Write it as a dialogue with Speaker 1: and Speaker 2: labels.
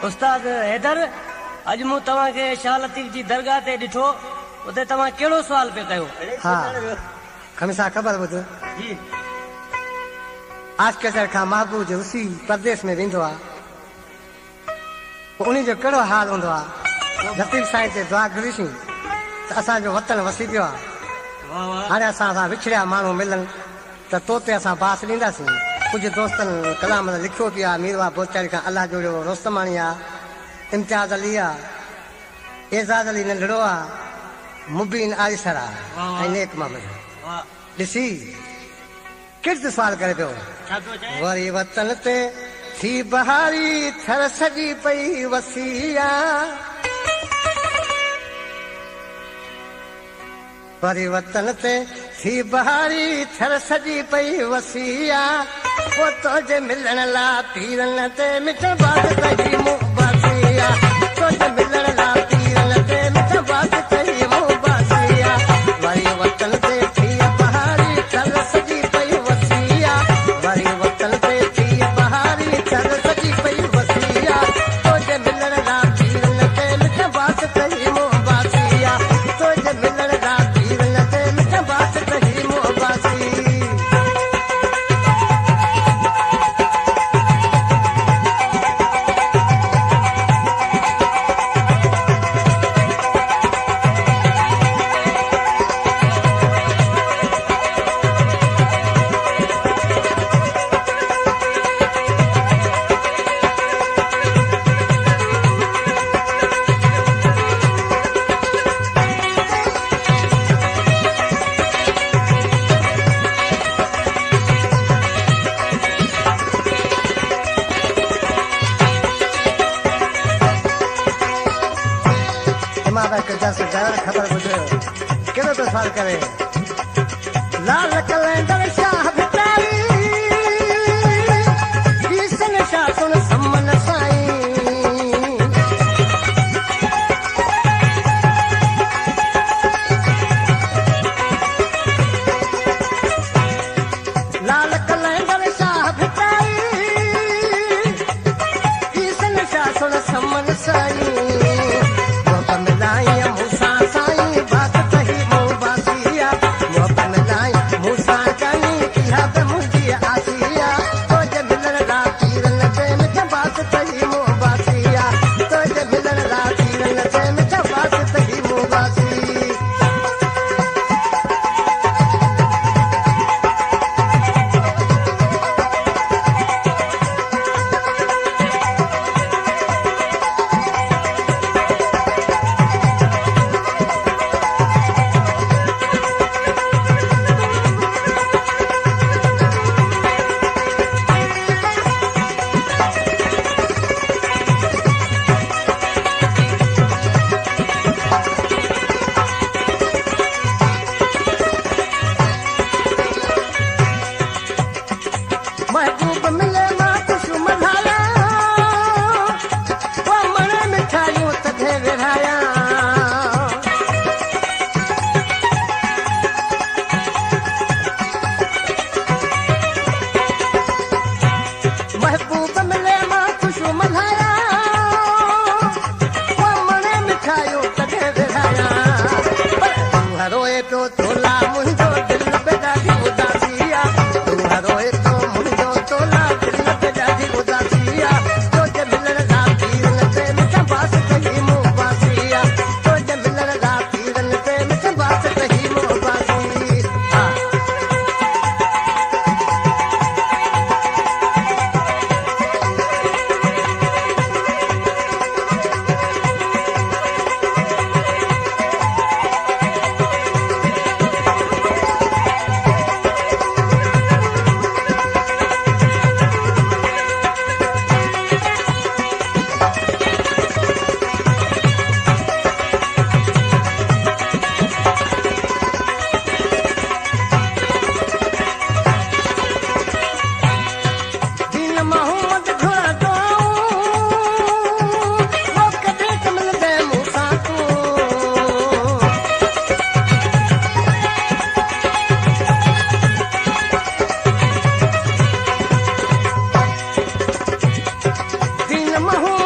Speaker 1: उस्ताद हैदर अॼु मूं तव्हांखे शाह लतीफ़ जी दरगाह ते ॾिठो उते तव्हां कहिड़ो सुवाल पिया कयो?
Speaker 2: हा खमीसा ख़बर ॿुध
Speaker 1: जी
Speaker 2: आशकेसर खां महबूब जो उसी परदेस में वेंदो आहे उन जो कहिड़ो हाल हूंदो आहे लतीफ़ साईं ते दुआ घुरीसीं त असांजो वतन वसी पियो आहे हाणे असां सां विछड़िया माण्हू मिलनि त तो ते असां बास ॾींदासीं कुझु दोस्तनि कलाम लिखियो पियो आहे मीरवा बोचारी खां अलाह जोड़ियो रोस्तमाणी आहे इम्तियाज़ अली आहे एज़ाज़ अली नंढड़ो आहे मुबीन आरिसर आहे ऐं नेक मोहम्मद ॾिसी किर्त सवाल करे पियो वरी वतन ते थी बहारी थर सजी पई वसिया वरी वतन ते थी बहारी थर सजी पई वसिया वो तुझे मिलण ला पीरन ते मिठ बात कही मुंह बासिया तुझे मिलण ला पीरन ते मिठ बात कही मुंह बासिया वरी वतन ते थी बहारी थर सजी पई वसिया वरी वतन ते थी बहारी थर सजी पई वसिया तुझे मिलण ला पीरन ते मिठ बात कही मुंह बासिया तुझे मिलण ला पीरन ते मिठ बात कही मुंह बासी खबर बुझो कहिड़ो तो सवाल करे लाल कलंदर शाह भिटारी ईसन शाह सुन सम्मन साईं लाल कलंदर शाह भिटारी ईसन शाह सुन सम्मन साईं Mahmoud